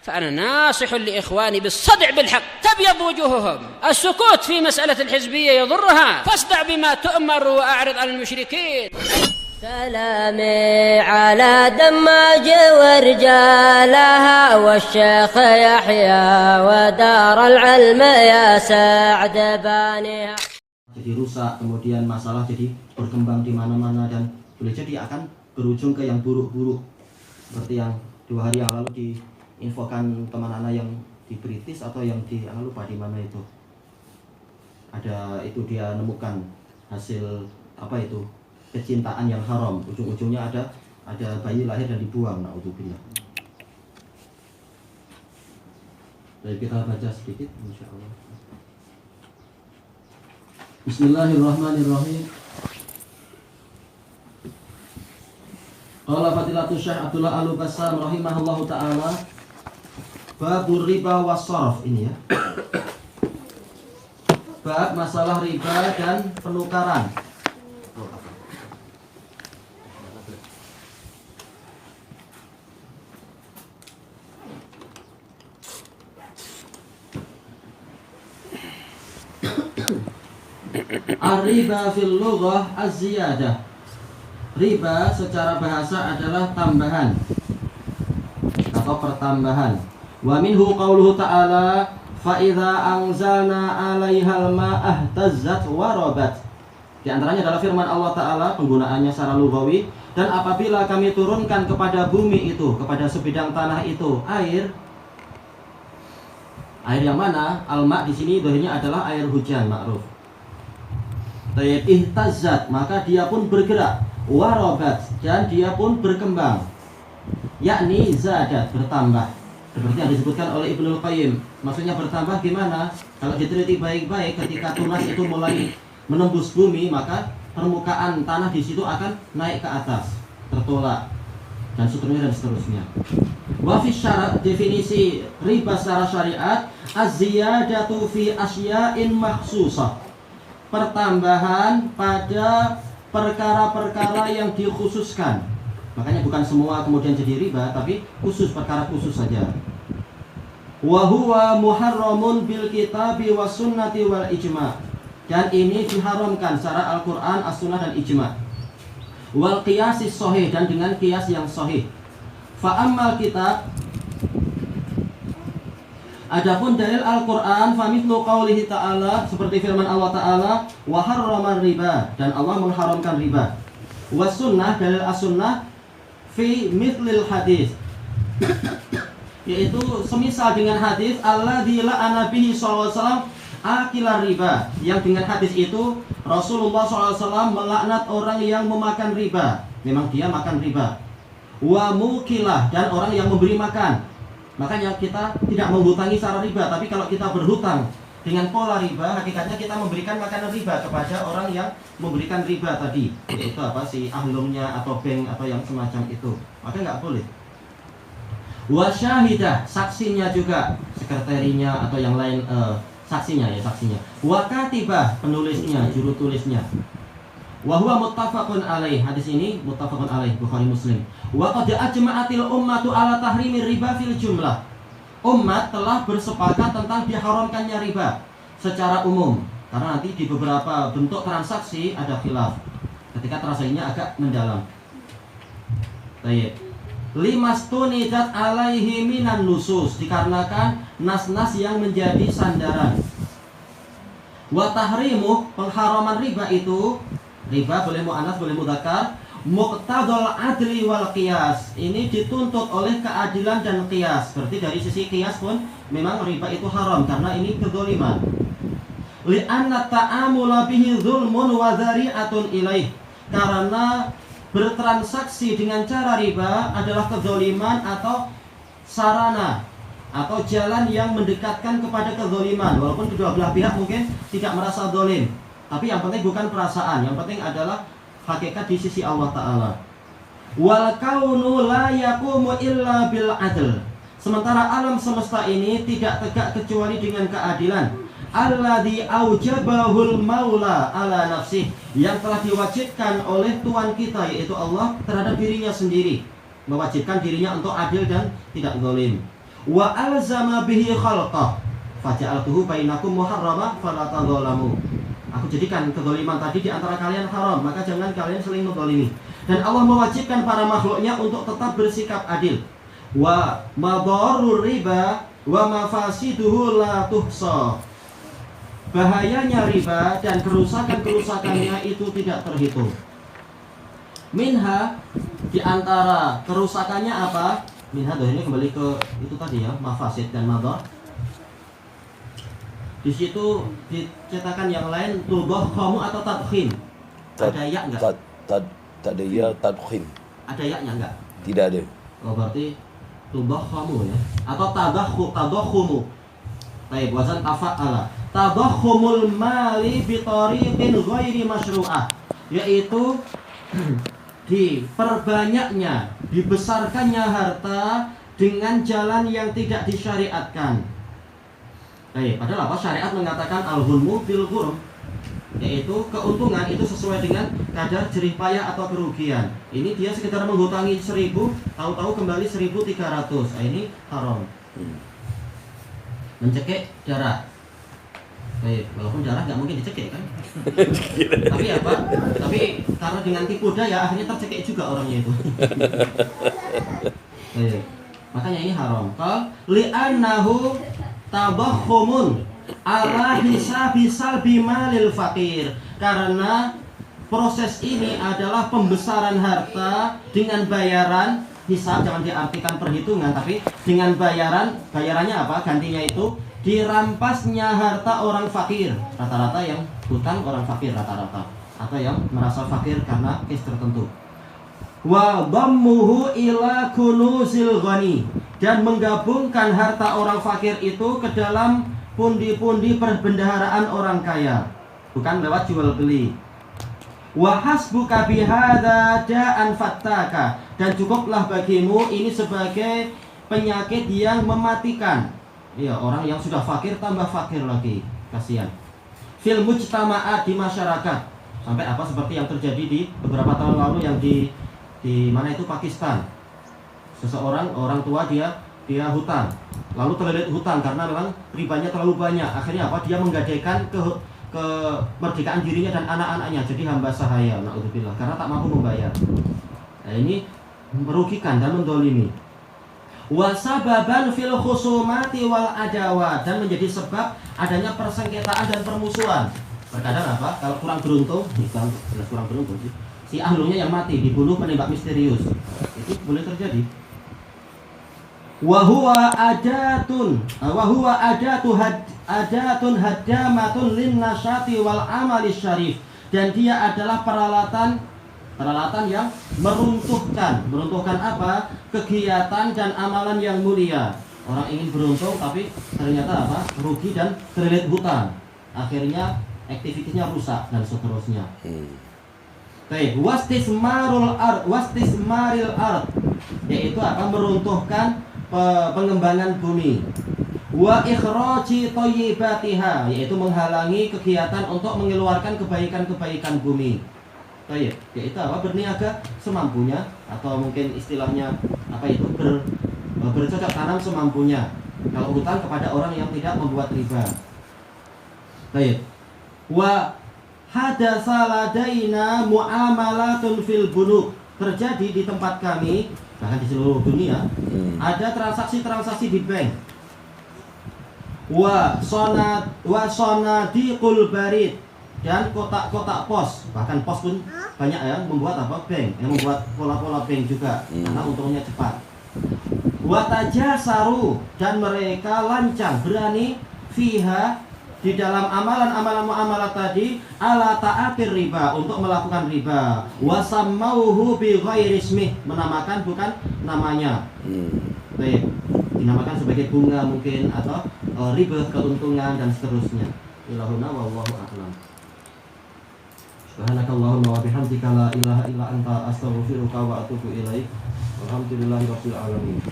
فأنا ناصح لإخواني بالصدع بالحق تبيض وجوههم. السكوت في مسألة الحزبية يضرها، فاصدع بما تؤمر وأعرض عن المشركين. سلامي على دماج ورجالها والشيخ يحيى ودار العلم يا سعد بانيها. Jadi rusak, kemudian masalah jadi berkembang di mana-mana dan boleh jadi akan berujung ke yang buruk-buruk. Seperti yang 2 hari yang lalu diinfokan teman anak yang di British atau yang di lupa di mana itu. Ada itu dia nemukan hasil apa itu? Kecintaan yang haram, ujung-ujungnya ada bayi lahir dan dibuang, naudzubillah. Jadi kita baca sedikit insyaallah. Bismillahirrahmanirrahim. Qala Fadilatul Syekh Abdullah Al-Bassam rahimahullahu taala, babur riba was sarf, ini ya. Bab masalah riba dan penukaran. Ar-riba fil lughah az-ziyadah. Riba secara bahasa adalah tambahan atau pertambahan. Wa minhu qauluhu ta'ala fa idza anzalna 'alaihal ma'ah tazzat wa rabat. Di antaranya adalah firman Allah Ta'ala, penggunaannya secara lughawi, dan apabila kami turunkan kepada bumi itu, kepada sebidang tanah itu air yang mana? Al-ma' di sini dohirnya adalah air hujan, ma'ruf. Ihtazzat, maka dia pun bergerak, warabat, dan dia pun berkembang, yakni zadat, bertambah. Seperti yang disebutkan oleh Ibnul Qayyim. Maksudnya bertambah gimana? Kalau diteliti baik-baik, ketika tunas itu mulai menembus bumi, maka permukaan tanah di situ akan naik ke atas, tertolak, dan seterusnya dan seterusnya. Wa fi syara', definisi riba secara syariat, az-ziyadatu fi asya'in makhsusah, pertambahan pada perkara-perkara yang dikhususkan. Makanya bukan semua kemudian jadi riba, tapi khusus, perkara khusus saja. Wa huwa muharramun bil kitabi was sunnati wal ijma', dan ini diharamkan secara Al-Qur'an, As-Sunnah dan ijma'. Wal qiyasis sahih, dan dengan qiyas yang sahih. Fa ammal kitab, adapun dalil Al-Qur'an, fa mithlu qaulihi ta'ala, seperti firman Allah Ta'ala, wa harrama riba, dan Allah mengharamkan riba. Was sunnah, dalil as-sunnah, fi mithlil hadis, yaitu semisal dengan hadis alladzi la'ana bihi sallallahu alaihi wasallam akilar riba, yang dengan hadis itu Rasulullah SAW melaknat orang yang memakan riba. Memang dia makan riba. Wa mukilah, dan orang yang memberi makan. Makanya kita tidak menghutangi secara riba, tapi kalau kita berhutang dengan pola riba, hakikatnya kita memberikan makanan riba kepada orang yang memberikan riba tadi, yaitu apa, si ahlumnya atau bank atau yang semacam itu, maka nggak boleh. Wa syahidah, saksinya juga, sekretarinya atau yang lain, saksinya. Wa katibah, penulisnya, juru tulisnya. Wa huwa muttafaqun alaih, hadis ini muttafaqun alaih, Bukhari Muslim. Wa qad ajma'atil ummatu ala tahrimir riba fil jumlah. Umat telah bersepakat tentang diharamkannya riba secara umum, karena nanti di beberapa bentuk transaksi ada khilaf ketika transaksinya agak mendalam. Baik. Limastunidat alaihi minan nusus, dikarenakan nas-nas yang menjadi sandaran. Wa tahrimu, pengharaman riba itu, riba boleh mu'anats boleh mudzakkar, muqtadal adli wal qiyas, ini dituntut oleh keadilan dan qiyas. Berarti dari sisi qiyas pun memang riba itu haram karena ini kedzaliman. Li'anna ta'amula bihi dzulmun wa dzari'atun ilaih, karena bertransaksi dengan cara riba adalah kezaliman atau sarana atau jalan yang mendekatkan kepada kezaliman. Walaupun kedua belah pihak mungkin tidak merasa zalim, tapi yang penting bukan perasaan, yang penting adalah hakikat di sisi Allah Ta'ala. Wal kaunu la yaqumu illa bil adl, sementara alam semesta ini tidak tegak kecuali dengan keadilan. Alladzi aujabahul maula ala nafsih, yang telah diwajibkan oleh Tuhan kita yaitu Allah terhadap dirinya sendiri, mewajibkan dirinya untuk adil dan tidak zalim. wa alzama bihi khalqah faja'altuhu bainakum muharrama fala tadzalamu. Aku jadikan kedzaliman tadi di antara kalian haram, maka jangan kalian saling menzalimi. Dan Allah mewajibkan para makhluknya untuk tetap bersikap adil. Wa madarrur riba wa mafasiduhu la tuhsa. Bahayanya riba dan kerusakan-kerusakannya itu tidak terhitung. Minha, di antara kerusakannya apa? Minha ini kembali ke itu tadi ya, mafasid dan madar. Di situ dicetakan yang lain tudakhamu atau tadkhin. Ada ya enggak? Tak ada ya tadkhin. Ada ya-nya enggak? Tidak ada. Oh, berarti tudakhamu ya. Atau tadakhumu. Baik, wazan tafa'ala. Tadakhumul mali bi tariqin ghairi masyru'ah, yaitu diperbanyaknya, dibesarkannya harta dengan jalan yang tidak disyariatkan. Padahal apa? Syariat mengatakan al-ghunmu bil ghurm, yaitu keuntungan itu sesuai dengan kadar jerih payah atau kerugian. Ini dia sekitar menghutangi 1.000, tahu-tahu kembali 1.300. Ini haram. Mencekik darah. Walaupun darah nggak mungkin dicekik kan? Tapi apa? Tapi karena dengan tipu daya akhirnya tercekik juga orangnya itu. Makanya ini haram. Li'annahu tabakhumun ala hisabi salbi malil fakir. Karena proses ini adalah pembesaran harta dengan bayaran hisab, jangan diartikan perhitungan, tapi dengan bayarannya apa? Gantinya itu dirampasnya harta orang fakir. Rata-rata yang hutang orang fakir rata-rata, atau yang merasa fakir karena case tertentu. Wa dhammuhu ila kunuzil ghani, dan menggabungkan harta orang fakir itu ke dalam pundi-pundi perbendaharaan orang kaya, bukan lewat jual beli. Wa hasbuka bihadza da'an fattaka, dan cukuplah bagimu ini sebagai penyakit yang mematikan. Iya, orang yang sudah fakir tambah fakir lagi, kasihan. Fil mujtama'at, di masyarakat. Sampai apa seperti yang terjadi di beberapa tahun lalu yang di mana itu Pakistan. Seseorang, orang tua dia hutang, lalu terlilit hutang karena memang ribanya terlalu banyak. Akhirnya apa? Dia menggadaikan kemerdekaan dirinya dan anak-anaknya jadi hamba sahaya, naudzubillah, karena tak mampu membayar. Nah, ini merugikan dan mendolimi. Wasababan fil khusumati wal adawat, dan menjadi sebab adanya persengketaan dan permusuhan. Terkadang apa? Kalau kurang beruntung, bukan kurang beruntung sih, si ahlunya yang mati dibunuh penembak misterius, itu boleh terjadi. Wahuwa adatun haddamatun lin nasyati wal amali syarif, dan dia adalah peralatan yang meruntuhkan apa? Kegiatan dan amalan yang mulia. Orang ingin beruntung tapi ternyata apa? Rugi dan terlilit hutang. Akhirnya aktivitasnya rusak dan seterusnya. Baik, wastismaril ard, yaitu akan meruntuhkan pengembangan bumi. Wa ikhraji thayyibatiha, yaitu menghalangi kegiatan untuk mengeluarkan kebaikan-kebaikan bumi. Baik, yaitu apa? Berniaga semampunya, atau mungkin istilahnya apa itu? Bercocok tanam semampunya. Kalau hutang kepada orang yang tidak membuat riba. Baik. Wa hadatsa ladaina muamalatun fil bunuk, terjadi di tempat kami, bahkan di seluruh dunia, ada transaksi-transaksi di bank. Wa sonadiqul barid, dan kotak-kotak pos, bahkan pos pun banyak ya membuat apa? Bank, yang membuat pola-pola bank juga, karena untungnya cepat. Wa tajasaru, dan mereka lancang, berani fiha, di dalam amalan-amalan muamalah tadi, ala ta'atir riba, untuk melakukan riba. Wasammauhu bi ghairi ismih, menamakan bukan namanya. Baik, dinamakan sebagai bunga mungkin, atau riba, keuntungan dan seterusnya. Ilahuna wallahu a'lam. Subhanakallahumma wa bihamdika la ilaha illa anta astaghfiruka wa atubu ilaik. Alhamdulillahirabbil alamin.